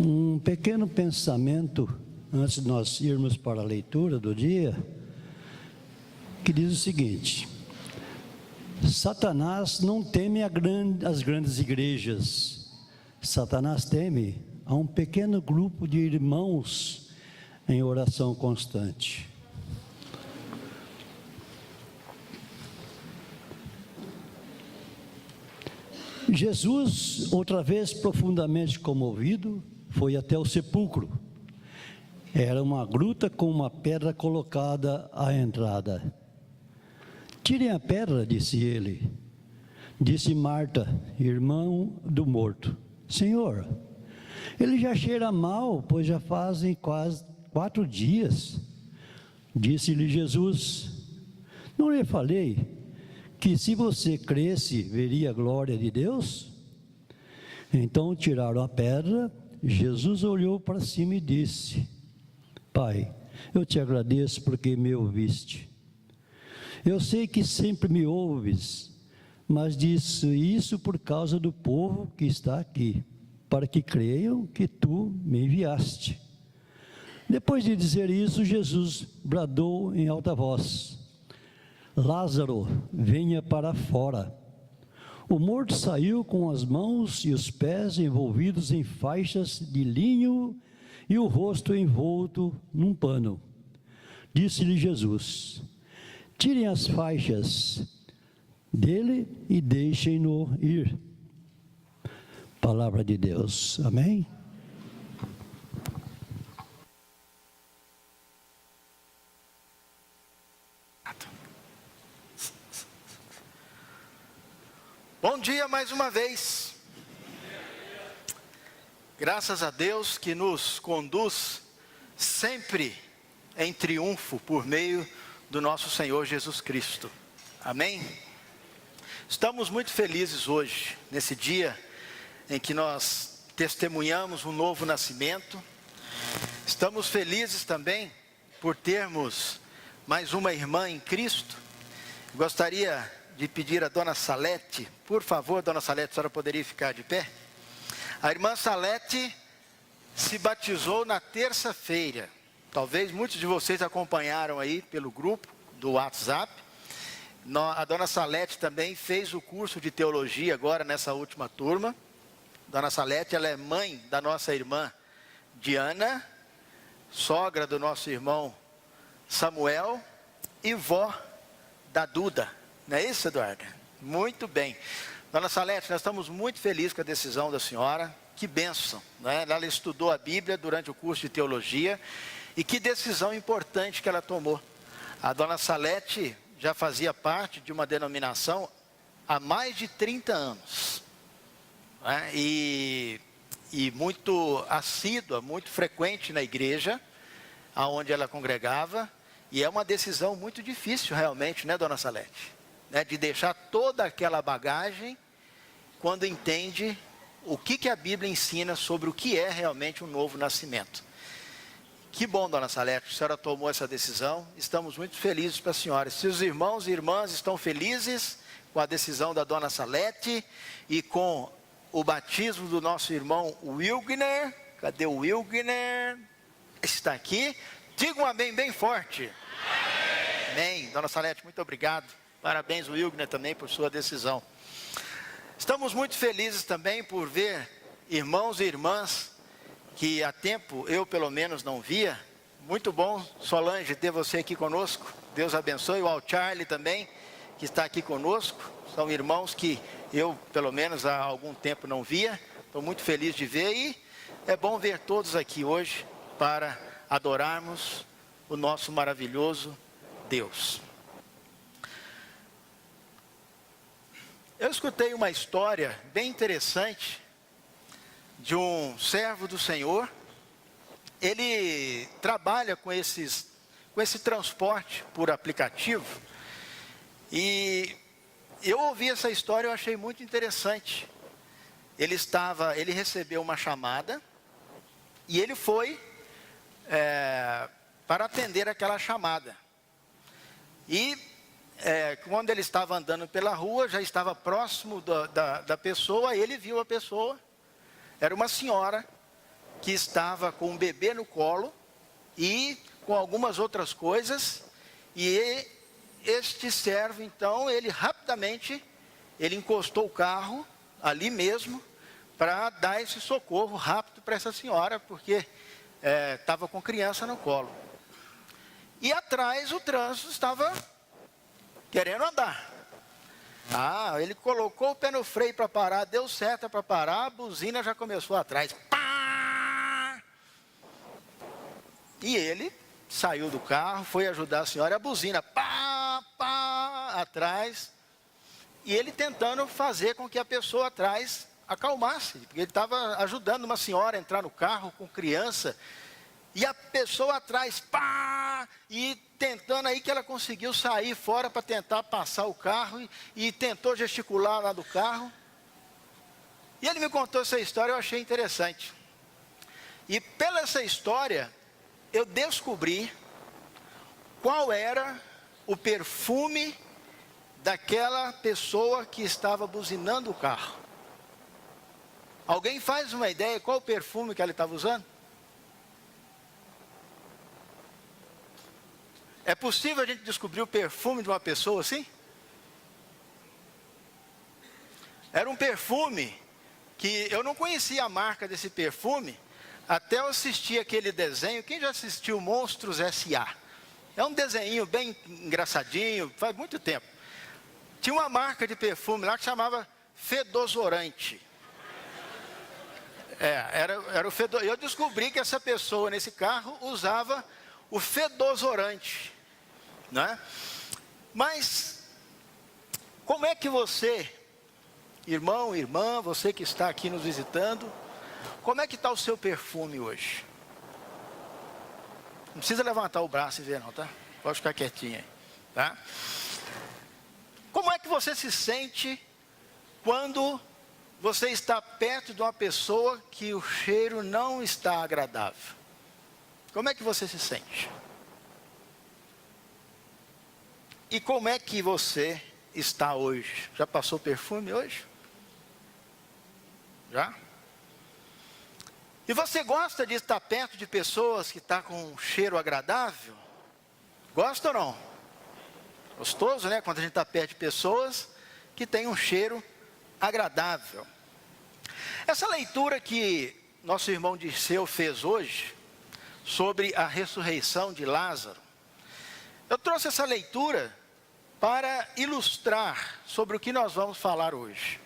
Um pequeno pensamento, antes de nós irmos para a leitura do dia, que diz o seguinte: Satanás não teme as grandes igrejas, Satanás teme a um pequeno grupo de irmãos em oração constante. Jesus, outra vez profundamente comovido, foi até o sepulcro. Era uma gruta com uma pedra colocada à entrada. Tirem a pedra, disse ele. Disse Marta, irmão do morto: Senhor, ele já cheira mal, pois já fazem quase 4 dias. Disse-lhe Jesus: não lhe falei que se você cresce, veria a glória de Deus? Então tiraram a pedra. Jesus olhou para cima e disse: Pai, eu te agradeço porque me ouviste. Eu sei que sempre me ouves, mas disse isso por causa do povo que está aqui, para que creiam que tu me enviaste. Depois de dizer isso, Jesus bradou em alta voz: Lázaro, venha para fora. O morto saiu com as mãos e os pés envolvidos em faixas de linho e o rosto envolto num pano. Disse-lhe Jesus: tirem as faixas dele e deixem-no ir. Palavra de Deus. Amém? Bom dia mais uma vez. Graças a Deus que nos conduz sempre em triunfo por meio do nosso Senhor Jesus Cristo. Amém? Estamos muito felizes hoje, nesse dia em que nós testemunhamos um novo nascimento. Estamos felizes também por termos mais uma irmã em Cristo. Gostaria de pedir a dona Salete, por favor, dona Salete, a senhora poderia ficar de pé? A irmã Salete se batizou na terça-feira. Talvez muitos de vocês acompanharam aí pelo grupo do WhatsApp. A dona Salete também fez o curso de teologia agora nessa última turma. Dona Salete, ela é mãe da nossa irmã Diana, sogra do nosso irmão Samuel e vó da Duda. Não é isso, Eduardo? Muito bem. Dona Salete, nós estamos muito felizes com a decisão da senhora. Que bênção, né? Ela estudou a Bíblia durante o curso de teologia. E que decisão importante que ela tomou. A dona Salete já fazia parte de uma denominação há mais de 30 anos. Né? E muito assídua, muito frequente na igreja, aonde ela congregava. E é uma decisão muito difícil realmente, né, dona Salete? De deixar toda aquela bagagem quando entende o que a Bíblia ensina sobre o que é realmente um novo nascimento. Que bom, dona Salete, a senhora tomou essa decisão. Estamos muito felizes para a senhora. Se os irmãos e irmãs estão felizes com a decisão da dona Salete e com o batismo do nosso irmão Wilgner, cadê o Wilgner? Está aqui. Diga um amém bem forte. Amém. Dona Salete, muito obrigado. Parabéns, Wilgner, também por sua decisão. Estamos muito felizes também por ver irmãos e irmãs que há tempo eu pelo menos não via. Muito bom, Solange, ter você aqui conosco. Deus abençoe. O Al Charlie também, que está aqui conosco. São irmãos que eu pelo menos há algum tempo não via. Estou muito feliz de ver e é bom ver todos aqui hoje para adorarmos o nosso maravilhoso Deus. Eu escutei uma história bem interessante de um servo do Senhor. Ele trabalha com esse transporte por aplicativo. E eu ouvi essa história e eu achei muito interessante. Ele recebeu uma chamada e ele foi para atender aquela chamada. E quando ele estava andando pela rua, já estava próximo da pessoa, ele viu a pessoa. Era uma senhora que estava com um bebê no colo e com algumas outras coisas, e este servo, então, ele rapidamente, ele encostou o carro ali mesmo, para dar esse socorro rápido para essa senhora, porque estava com criança no colo. E atrás o trânsito estava querendo andar. Ele colocou o pé no freio para parar, deu seta para parar, a buzina já começou atrás. Pá! E ele saiu do carro, foi ajudar a senhora, e a buzina, pá, pá, atrás. E ele tentando fazer com que a pessoa atrás acalmasse, porque ele estava ajudando uma senhora a entrar no carro com criança, e a pessoa atrás, pá, e tentando aí que ela conseguiu sair fora para tentar passar o carro, e tentou gesticular lá do carro. E ele me contou essa história, eu achei interessante. E pela essa história, eu descobri qual era o perfume daquela pessoa que estava buzinando o carro. Alguém faz uma ideia qual o perfume que ela estava usando? É possível a gente descobrir o perfume de uma pessoa assim? Era um perfume que eu não conhecia a marca desse perfume, até eu assistir aquele desenho. Quem já assistiu Monstros S.A.? É um desenho bem engraçadinho, faz muito tempo. Tinha uma marca de perfume lá que chamava Fedozorante. Era o fedor. Eu descobri que essa pessoa nesse carro usava o Fedozorante, né? Mas como é que você, irmão, irmã, você que está aqui nos visitando, como é que está o seu perfume hoje? Não precisa levantar o braço e ver não, tá? Pode ficar quietinho aí, tá? Como é que você se sente quando você está perto de uma pessoa que o cheiro não está agradável? Como é que você se sente? E como é que você está hoje? Já passou perfume hoje? Já? E você gosta de estar perto de pessoas que estão com um cheiro agradável? Gosta ou não? Gostoso, né? Quando a gente está perto de pessoas que têm um cheiro agradável. Essa leitura que nosso irmão Dirceu fez hoje, sobre a ressurreição de Lázaro, eu trouxe essa leitura para ilustrar sobre o que nós vamos falar hoje.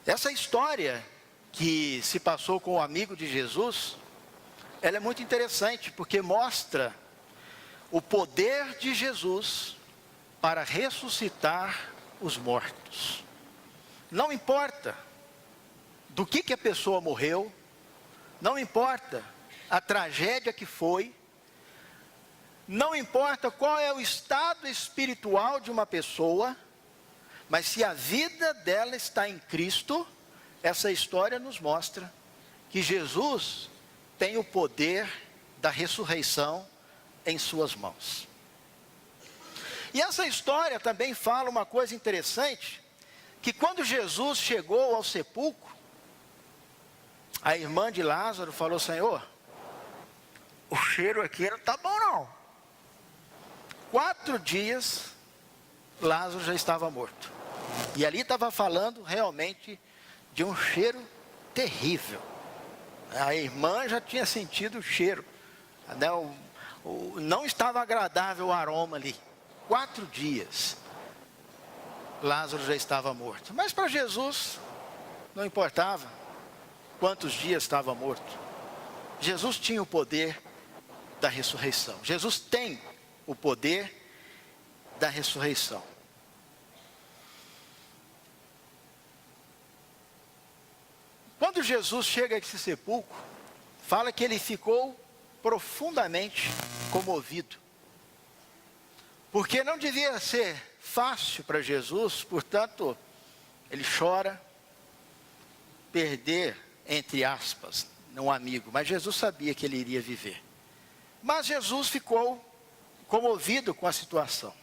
Essa história que se passou com o amigo de Jesus, ela é muito interessante, porque mostra o poder de Jesus para ressuscitar os mortos. Não importa do que a pessoa morreu, não importa a tragédia que foi, não importa qual é o estado espiritual de uma pessoa, mas se a vida dela está em Cristo, essa história nos mostra que Jesus tem o poder da ressurreição em suas mãos. E essa história também fala uma coisa interessante, que quando Jesus chegou ao sepulcro, a irmã de Lázaro falou: Senhor, o cheiro aqui não está bom não. 4 dias, Lázaro já estava morto. E ali estava falando realmente de um cheiro terrível. A irmã já tinha sentido o cheiro, né? Não estava agradável o aroma ali. 4 dias, Lázaro já estava morto. Mas para Jesus, não importava quantos dias estava morto. Jesus tinha o poder da ressurreição. Jesus tem o poder da ressurreição. Quando Jesus chega a esse sepulcro, fala que ele ficou profundamente comovido. Porque não devia ser fácil para Jesus, portanto, ele chora, perder, entre aspas, um amigo, mas Jesus sabia que ele iria viver. Mas Jesus ficou comovido com a situação.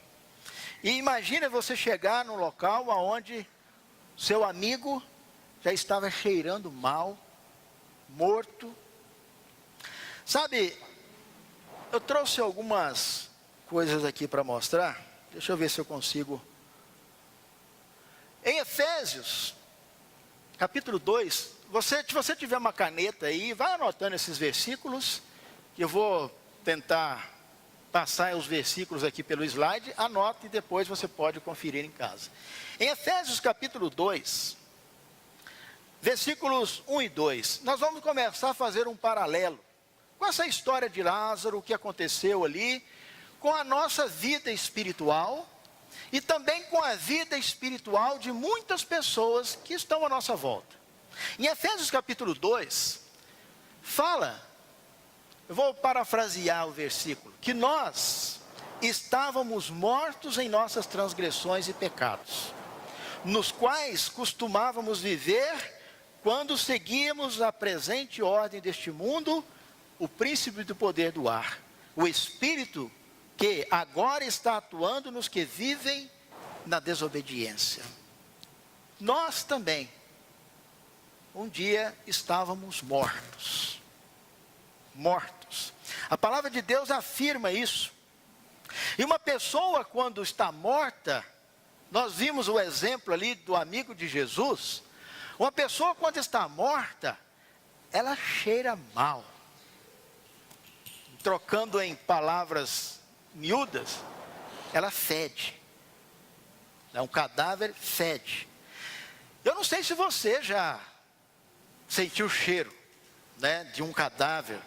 E imagina você chegar num local onde seu amigo já estava cheirando mal, morto, Sabe, eu trouxe algumas coisas aqui para mostrar. Deixa eu ver se eu consigo. Em Efésios, capítulo 2, se você tiver uma caneta aí, vai anotando esses versículos, que eu vou tentar passar os versículos aqui pelo slide, anote e depois você pode conferir em casa. Em Efésios capítulo 2, versículos 1 e 2, nós vamos começar a fazer um paralelo com essa história de Lázaro, o que aconteceu ali, com a nossa vida espiritual e também com a vida espiritual de muitas pessoas que estão à nossa volta. Em Efésios capítulo 2, fala, eu vou parafrasear o versículo, que nós estávamos mortos em nossas transgressões e pecados, nos quais costumávamos viver quando seguíamos a presente ordem deste mundo, o príncipe do poder do ar, o espírito que agora está atuando nos que vivem na desobediência. Nós também, um dia estávamos mortos. Mortos. A palavra de Deus afirma isso. E uma pessoa quando está morta, nós vimos o exemplo ali do amigo de Jesus. Uma pessoa quando está morta, ela cheira mal. Trocando em palavras miúdas, ela fede. Um cadáver fede. Eu não sei se você já sentiu o cheiro, né, de um cadáver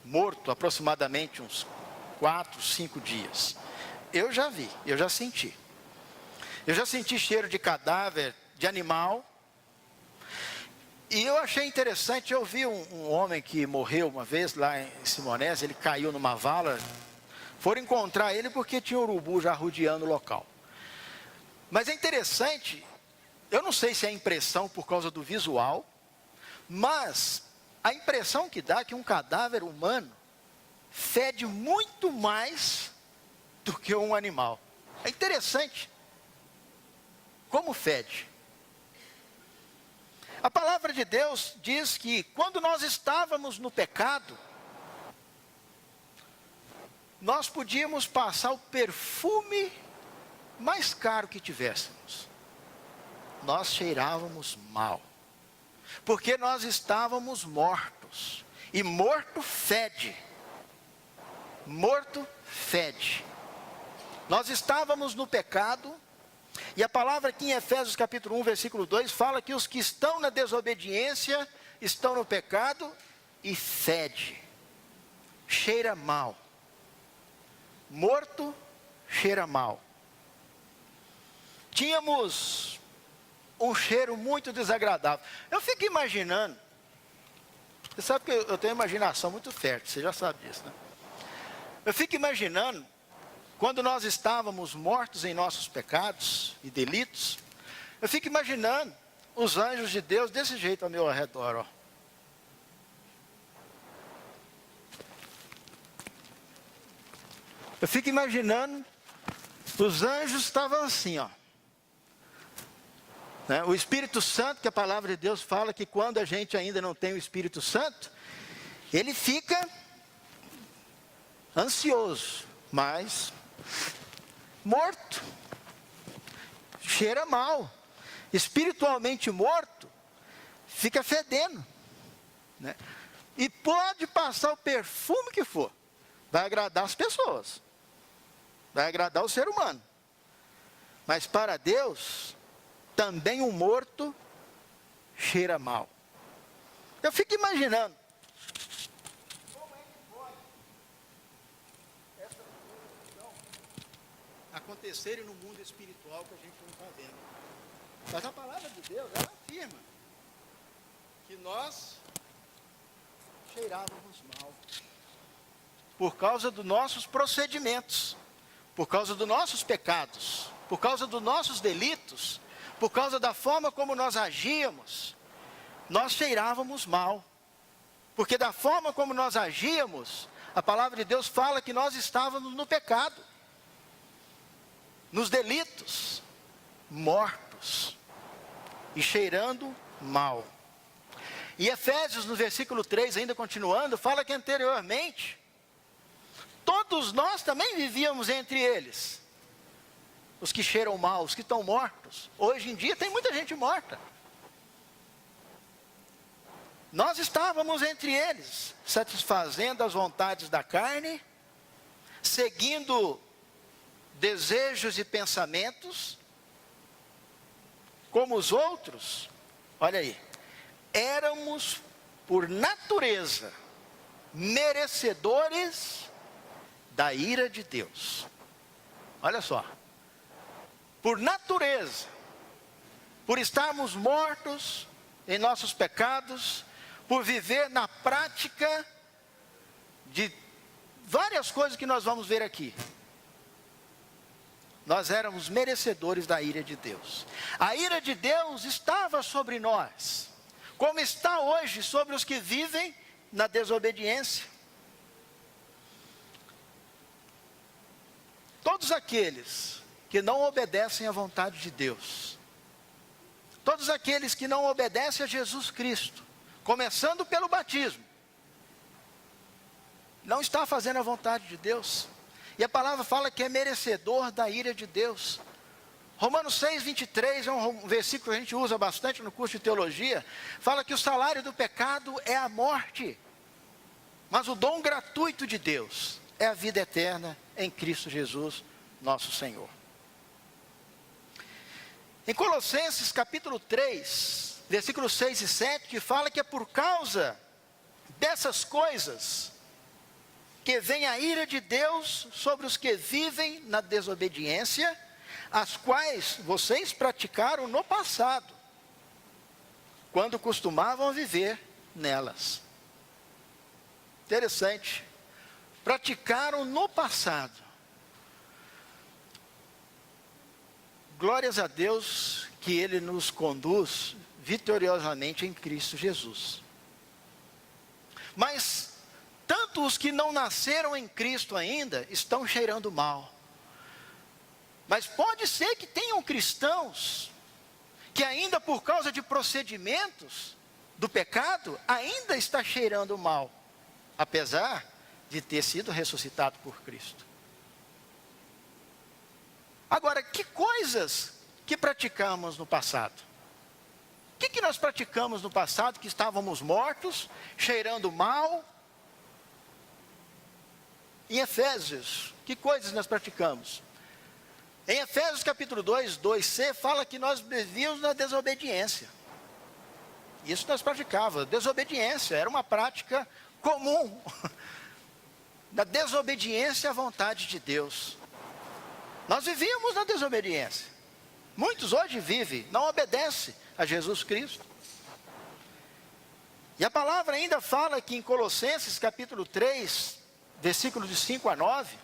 morto aproximadamente uns 4, 5 dias. Eu já vi, eu já senti. Eu já senti cheiro de cadáver de animal. E eu achei interessante, eu vi um homem que morreu uma vez lá em Simonés, ele caiu numa vala. Foram encontrar ele porque tinha urubu já rodeando o local. Mas é interessante, eu não sei se é impressão por causa do visual, mas a impressão que dá é que um cadáver humano fede muito mais do que um animal. É interessante. Como fede? A palavra de Deus diz que quando nós estávamos no pecado, nós podíamos passar o perfume mais caro que tivéssemos. Nós cheirávamos mal. Porque nós estávamos mortos. E morto fede. Morto fede. Nós estávamos no pecado. E a palavra aqui em Efésios capítulo 1, versículo 2, fala que os que estão na desobediência, estão no pecado e fede. Cheira mal. Morto, cheira mal. Tínhamos um cheiro muito desagradável. Eu fico imaginando, você sabe que eu tenho uma imaginação muito fértil, você já sabe disso, né? Eu fico imaginando, quando nós estávamos mortos em nossos pecados e delitos, eu fico imaginando os anjos de Deus desse jeito ao meu redor, ó. Eu fico imaginando, os anjos estavam assim, ó. Né? O Espírito Santo, que a palavra de Deus fala que quando a gente ainda não tem o Espírito Santo, ele fica ansioso, mas morto, cheira mal, espiritualmente morto, fica fedendo, né? E pode passar o perfume que for, vai agradar as pessoas, vai agradar o ser humano, mas para Deus, também o morto cheira mal. Eu fico imaginando, como é que pode essa coisa acontecerem no mundo espiritual que a gente não está vendo. Mas a palavra de Deus, ela afirma que nós cheirávamos mal por causa dos nossos procedimentos, por causa dos nossos pecados, por causa dos nossos delitos, por causa da forma como nós agíamos, nós cheirávamos mal. Porque da forma como nós agíamos, a palavra de Deus fala que nós estávamos no pecado, nos delitos, mortos e cheirando mal. E Efésios, no versículo 3, ainda continuando, fala que anteriormente, todos nós também vivíamos entre eles. Os que cheiram mal, os que estão mortos. Hoje em dia tem muita gente morta. Nós estávamos entre eles, satisfazendo as vontades da carne, seguindo desejos e pensamentos, como os outros. Olha aí, éramos por natureza merecedores da ira de Deus. Olha só, por natureza, por estarmos mortos em nossos pecados, por viver na prática de várias coisas que nós vamos ver aqui, nós éramos merecedores da ira de Deus. A ira de Deus estava sobre nós, como está hoje sobre os que vivem na desobediência. Todos aqueles que não obedecem à vontade de Deus, todos aqueles que não obedecem a Jesus Cristo, começando pelo batismo, não está fazendo a vontade de Deus. E a palavra fala que é merecedor da ira de Deus. Romanos 6, 23 é um versículo que a gente usa bastante no curso de teologia. Fala que o salário do pecado é a morte, mas o dom gratuito de Deus é a vida eterna em Cristo Jesus, nosso Senhor. Em Colossenses capítulo 3, versículos 6 e 7, que fala que é por causa dessas coisas que vem a ira de Deus sobre os que vivem na desobediência, as quais vocês praticaram no passado, quando costumavam viver nelas. Interessante. Praticaram no passado. Glórias a Deus que Ele nos conduz vitoriosamente em Cristo Jesus. Mas tanto os que não nasceram em Cristo ainda estão cheirando mal. Mas pode ser que tenham cristãos que ainda por causa de procedimentos do pecado, ainda está cheirando mal, apesar de ter sido ressuscitado por Cristo. Agora, que coisas que praticamos no passado? O que nós praticamos no passado que estávamos mortos, cheirando mal? Em Efésios, que coisas nós praticamos? Em Efésios capítulo 2, 2c, fala que nós vivíamos na desobediência. Isso nós praticávamos, desobediência, era uma prática comum. Da desobediência à vontade de Deus. Nós vivíamos na desobediência. Muitos hoje vivem, não obedecem a Jesus Cristo. E a palavra ainda fala que em Colossenses capítulo 3, versículos de 5 a 9,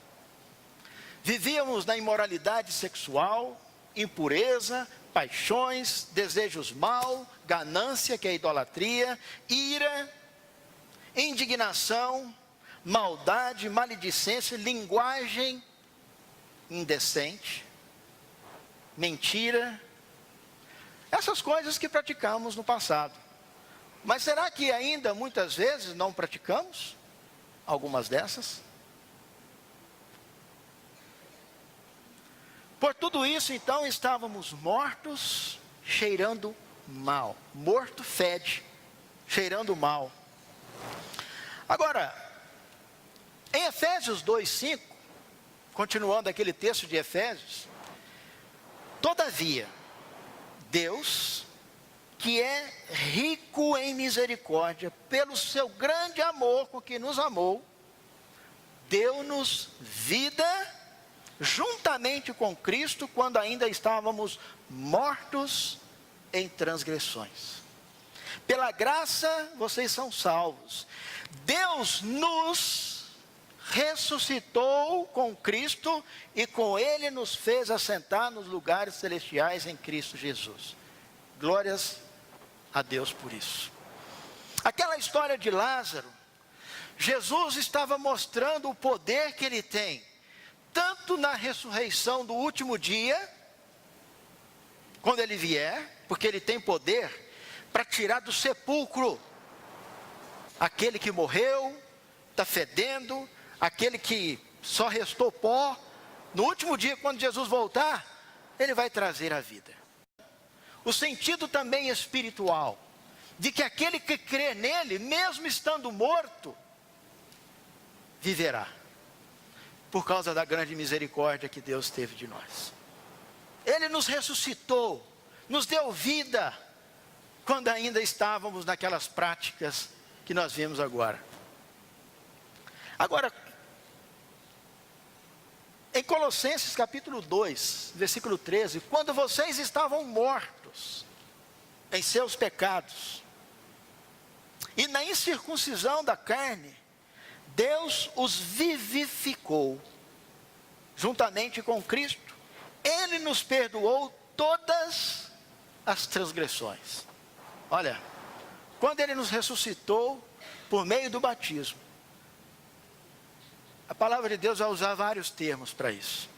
vivíamos na imoralidade sexual, impureza, paixões, desejos maus, ganância, que é idolatria, ira, indignação, maldade, maledicência, linguagem indecente, mentira, essas coisas que praticamos no passado. Mas será que ainda muitas vezes não praticamos algumas dessas? Por tudo isso, então, estávamos mortos, cheirando mal. Morto fede, cheirando mal. Agora, em Efésios 2:5, continuando aquele texto de Efésios, todavia, Deus, que é rico em misericórdia, pelo seu grande amor com que nos amou, deu-nos vida juntamente com Cristo, quando ainda estávamos mortos em transgressões. Pela graça vocês são salvos. Deus nos ressuscitou com Cristo e com Ele nos fez assentar nos lugares celestiais em Cristo Jesus. Glórias a Deus por isso. Aquela história de Lázaro, Jesus estava mostrando o poder que Ele tem, tanto na ressurreição do último dia, quando Ele vier, porque Ele tem poder para tirar do sepulcro aquele que morreu, está fedendo, aquele que só restou pó. No último dia, quando Jesus voltar, ele vai trazer a vida. O sentido também espiritual, de que aquele que crê nele, mesmo estando morto, viverá, por causa da grande misericórdia que Deus teve de nós. Ele nos ressuscitou, nos deu vida, quando ainda estávamos naquelas práticas que nós vimos agora. Agora, em Colossenses capítulo 2, versículo 13, quando vocês estavam mortos em seus pecados e na incircuncisão da carne, Deus os vivificou juntamente com Cristo. Ele nos perdoou todas as transgressões. Olha, quando Ele nos ressuscitou por meio do batismo, a palavra de Deus vai usar vários termos para isso.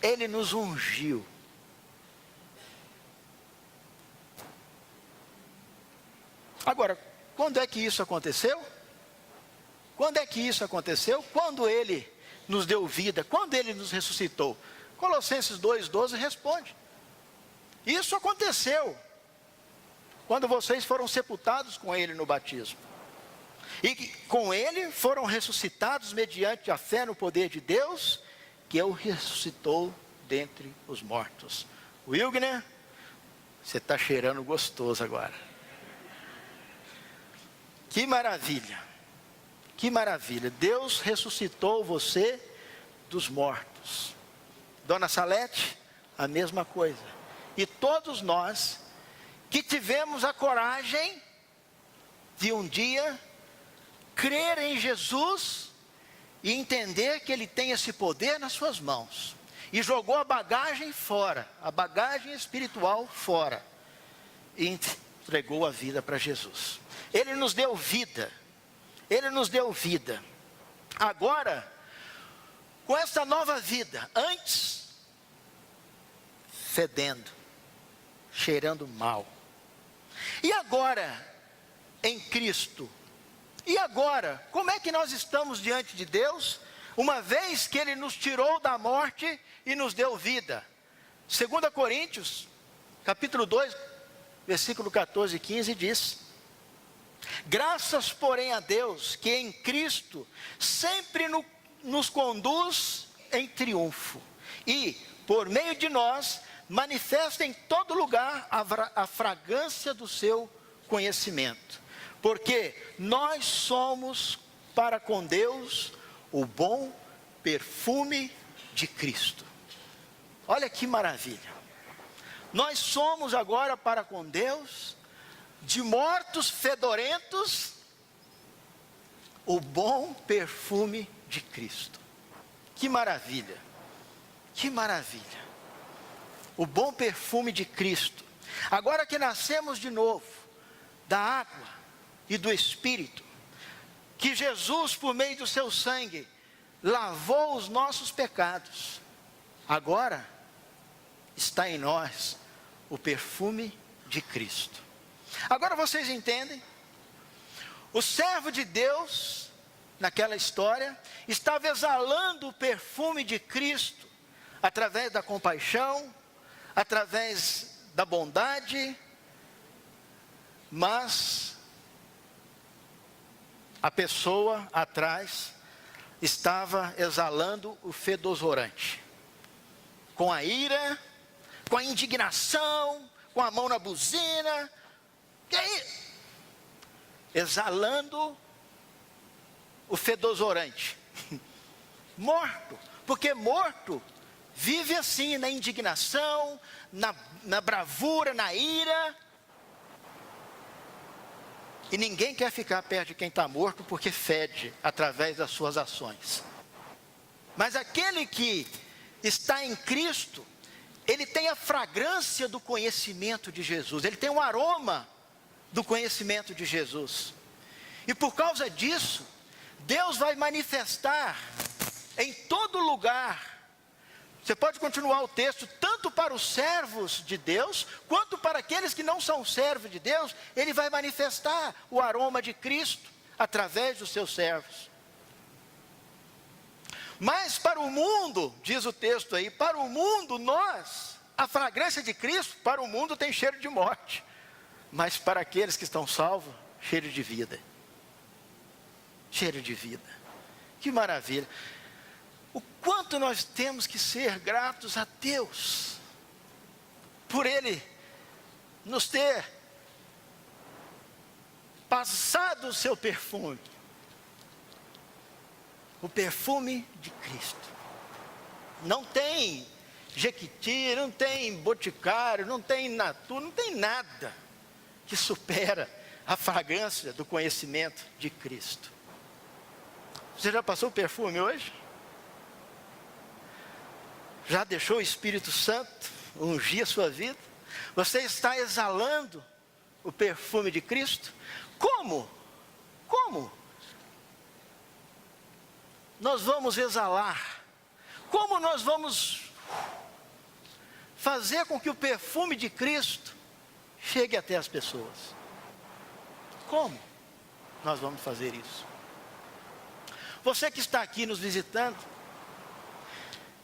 Ele nos ungiu. Agora, quando é que isso aconteceu? Quando é que isso aconteceu? Quando Ele nos deu vida, quando Ele nos ressuscitou. Colossenses 2,12 responde. Isso aconteceu quando vocês foram sepultados com Ele no batismo. E com Ele foram ressuscitados mediante a fé no poder de Deus, que o ressuscitou dentre os mortos. Wilgner, você está cheirando gostoso agora. Que maravilha, que maravilha. Deus ressuscitou você dos mortos. Dona Salete, a mesma coisa. E todos nós que tivemos a coragem de um dia crer em Jesus e entender que Ele tem esse poder nas suas mãos, e jogou a bagagem fora, a bagagem espiritual fora, e entregou a vida para Jesus. Ele nos deu vida, Ele nos deu vida. Agora, com essa nova vida, antes fedendo, cheirando mal, e agora em Cristo. E agora, como é que nós estamos diante de Deus, uma vez que Ele nos tirou da morte e nos deu vida? 2 Coríntios, capítulo 2, versículo 14 e 15 diz: graças, porém, a Deus, que em Cristo sempre nos conduz em triunfo, e, por meio de nós, manifesta em todo lugar a fragrância do seu conhecimento. Porque nós somos para com Deus o bom perfume de Cristo. Olha que maravilha. Nós somos agora para com Deus, de mortos fedorentos, o bom perfume de Cristo. Que maravilha, que maravilha. O bom perfume de Cristo. Agora que nascemos de novo, da água e do Espírito, que Jesus, por meio do seu sangue, lavou os nossos pecados, agora está em nós o perfume de Cristo. Agora vocês entendem? O servo de Deus, naquela história, estava exalando o perfume de Cristo, através da compaixão, através da bondade, mas a pessoa atrás estava exalando o fedorento, com a ira, com a indignação, com a mão na buzina, exalando o fedorento, morto, porque morto vive assim, na indignação, na bravura, na ira. E ninguém quer ficar perto de quem está morto, porque fede através das suas ações. Mas aquele que está em Cristo, ele tem a fragrância do conhecimento de Jesus, ele tem um aroma do conhecimento de Jesus. E por causa disso, Deus vai manifestar em todo lugar. Você pode continuar o texto, tanto para os servos de Deus, quanto para aqueles que não são servos de Deus, Ele vai manifestar o aroma de Cristo. através dos seus servos. Mas para o mundo, diz o texto aí, para o mundo a fragrância de Cristo, para o mundo tem cheiro de morte. Mas para aqueles que estão salvos, cheiro de vida. Cheiro de vida. Que maravilha. O quanto nós temos que ser gratos a Deus, por Ele nos ter passado o seu perfume. O perfume de Cristo. Não tem Jequiti, não tem Boticário, não tem Natura, não tem nada que supera a fragrância do conhecimento de Cristo. Você já passou o perfume hoje? Já deixou o Espírito Santo ungir a sua vida? Você está exalando o perfume de Cristo? Como? Como nós vamos exalar? Como nós vamos fazer com que o perfume de Cristo chegue até as pessoas? Como nós vamos fazer isso? Você que está aqui nos visitando,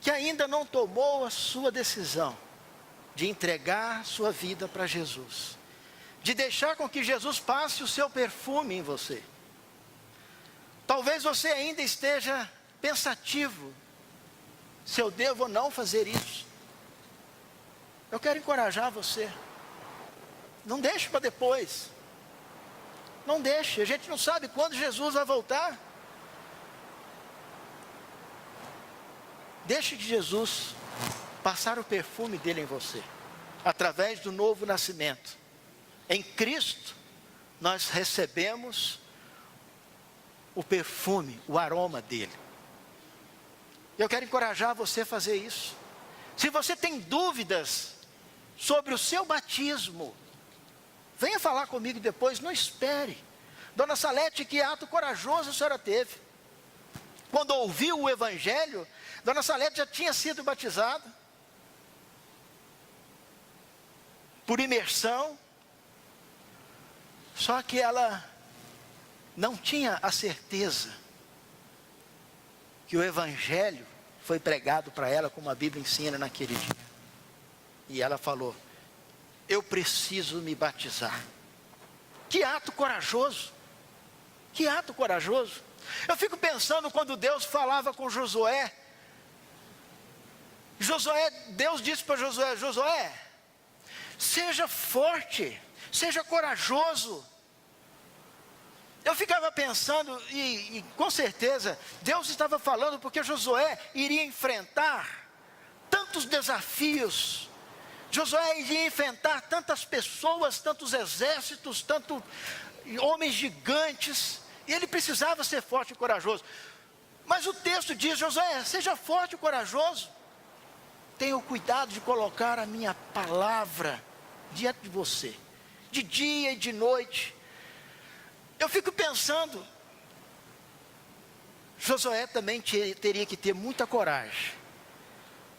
que ainda não tomou a sua decisão de entregar sua vida para Jesus, de deixar com que Jesus passe o seu perfume em você. Talvez você ainda esteja pensativo, se eu devo ou não fazer isso. Eu quero encorajar você. Não deixe para depois. Não deixe, a gente não sabe quando Jesus vai voltar. Deixe de Jesus passar o perfume dele em você, através do novo nascimento. Em Cristo, nós recebemos o perfume, o aroma dele. Eu quero encorajar você a fazer isso. Se você tem dúvidas sobre o seu batismo, venha falar comigo depois, não espere. Dona Salete, que ato corajoso a senhora teve. Quando ouviu o Evangelho, Dona Salete já tinha sido batizada, por imersão, só que ela não tinha a certeza que o Evangelho foi pregado para ela, como a Bíblia ensina naquele dia. E ela falou: eu preciso me batizar. Que ato corajoso! Que ato corajoso! Eu fico pensando quando Deus falava com Josué. Deus disse para Josué: Josué, seja forte, seja corajoso. Eu ficava pensando, e com certeza Deus estava falando porque Josué iria enfrentar tantos desafios. Josué iria enfrentar tantas pessoas, tantos exércitos, tantos homens gigantes, e ele precisava ser forte e corajoso. Mas o texto diz: Josué, seja forte e corajoso. Tenha o cuidado de colocar a minha palavra diante de você, de dia e de noite. Eu fico pensando, Josué também teria que ter muita coragem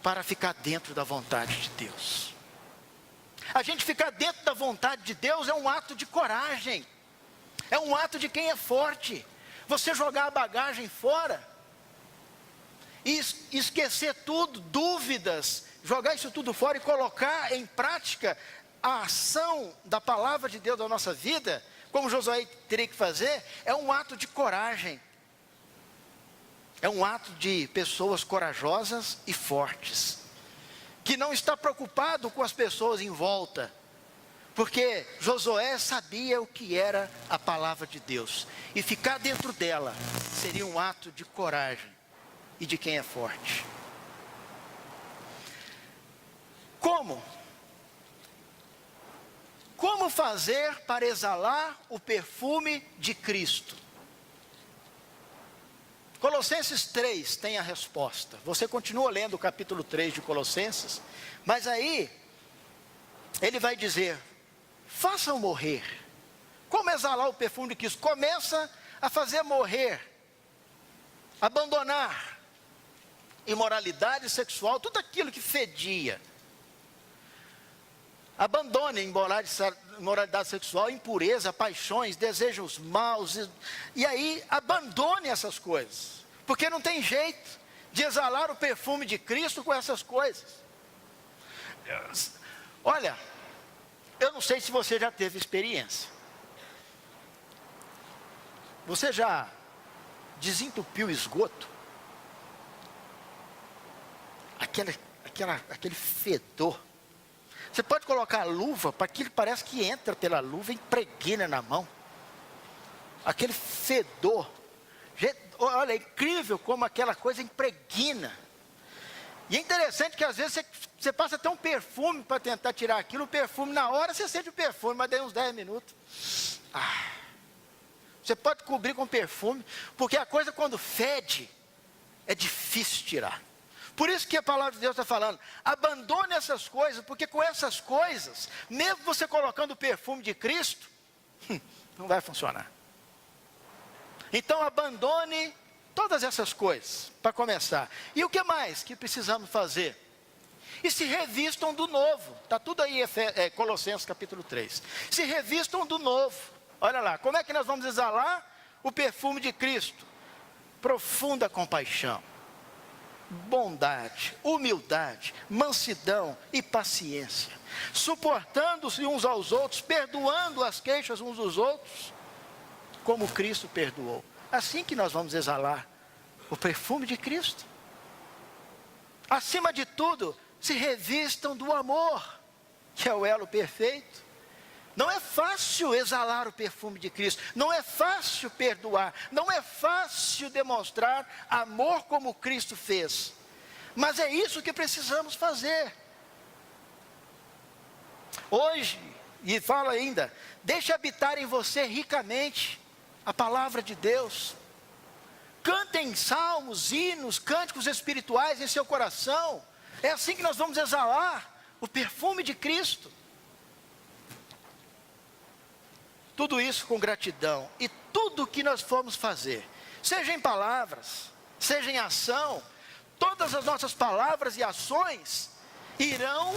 para ficar dentro da vontade de Deus. A gente ficar dentro da vontade de Deus é um ato de coragem, é um ato de quem é forte. Você jogar a bagagem fora e esquecer tudo, dúvidas, jogar isso tudo fora e colocar em prática a ação da palavra de Deus na nossa vida, como Josué teria que fazer, é um ato de coragem. É um ato de pessoas corajosas e fortes, que não está preocupado com as pessoas em volta, porque Josué sabia o que era a palavra de Deus, e ficar dentro dela seria um ato de coragem e de quem é forte. Como fazer para exalar o perfume de Cristo? Colossenses 3 tem a resposta. Você continua lendo o capítulo 3 de Colossenses, mas aí ele vai dizer: façam morrer. Como exalar o perfume de Cristo? Começa a fazer morrer, abandonar imoralidade sexual, tudo aquilo que fedia. Abandone imoralidade sexual, impureza, paixões, desejos maus. E aí, abandone essas coisas. Porque não tem jeito de exalar o perfume de Cristo com essas coisas. Olha, eu não sei se você já teve experiência. Você já desentupiu o esgoto? Aquele fedor. Você pode colocar a luva, para aquilo parece que entra pela luva e impregna na mão. Aquele fedor. Olha, é incrível como aquela coisa impregna. E é interessante que às vezes você passa até um perfume para tentar tirar aquilo. O perfume, na hora você sente o perfume, mas daí uns 10 minutos. Você pode cobrir com perfume, porque a coisa quando fede, é difícil tirar. Por isso que a palavra de Deus está falando, abandone essas coisas, porque com essas coisas, mesmo você colocando o perfume de Cristo, não vai funcionar. Então abandone todas essas coisas, para começar. E o que mais que precisamos fazer? E se revistam do novo. Está tudo aí, Colossenses capítulo 3. Se revistam do novo. Olha lá, como é que nós vamos exalar o perfume de Cristo? Profunda compaixão, bondade, humildade, mansidão e paciência, suportando-se uns aos outros, perdoando as queixas uns dos outros, como Cristo perdoou. Assim que nós vamos exalar o perfume de Cristo. Acima de tudo, se revistam do amor, que é o elo perfeito. Não é fácil exalar o perfume de Cristo, não é fácil perdoar, não é fácil demonstrar amor como Cristo fez, mas é isso que precisamos fazer. Hoje, e fala ainda, deixe habitar em você ricamente a palavra de Deus. Cantem salmos, hinos, cânticos espirituais em seu coração. É assim que nós vamos exalar o perfume de Cristo. Tudo isso com gratidão. E tudo o que nós formos fazer, seja em palavras, seja em ação, todas as nossas palavras e ações irão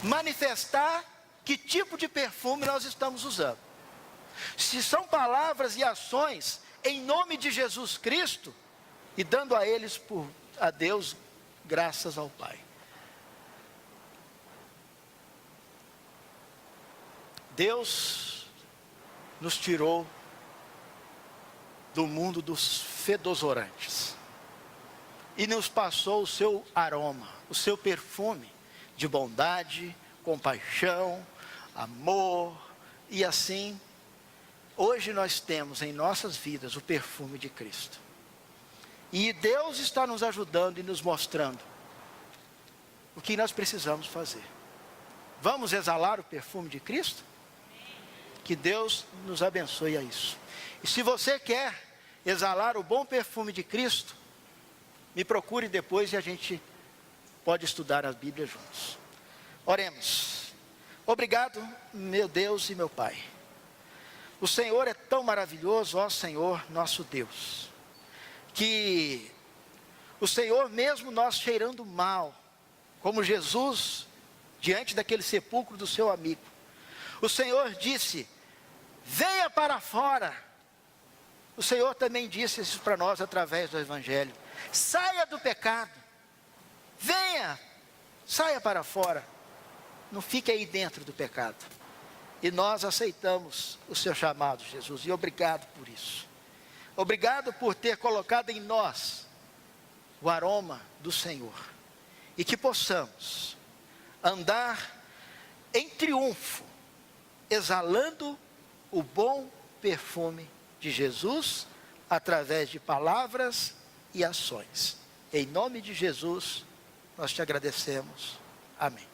manifestar que tipo de perfume nós estamos usando. Se são palavras e ações em nome de Jesus Cristo, e dando a eles a Deus graças ao Pai. Deus nos tirou do mundo dos fedosorantes e nos passou o seu aroma, o seu perfume de bondade, compaixão, amor, e assim, hoje nós temos em nossas vidas o perfume de Cristo. E Deus está nos ajudando e nos mostrando o que nós precisamos fazer. Vamos exalar o perfume de Cristo? Que Deus nos abençoe a isso. E se você quer exalar o bom perfume de Cristo, me procure depois e a gente pode estudar a Bíblia juntos. Oremos. Obrigado, meu Deus e meu Pai. O Senhor é tão maravilhoso, ó Senhor, nosso Deus, que o Senhor, mesmo nós cheirando mal, como Jesus, diante daquele sepulcro do seu amigo, o Senhor disse: venha para fora. O Senhor também disse isso para nós através do Evangelho: saia do pecado, venha, saia para fora, não fique aí dentro do pecado. E nós aceitamos o seu chamado, Jesus, e obrigado por isso. Obrigado por ter colocado em nós o aroma do Senhor, e que possamos andar em triunfo, exalando o bom perfume de Jesus, através de palavras e ações. Em nome de Jesus, nós te agradecemos. Amém.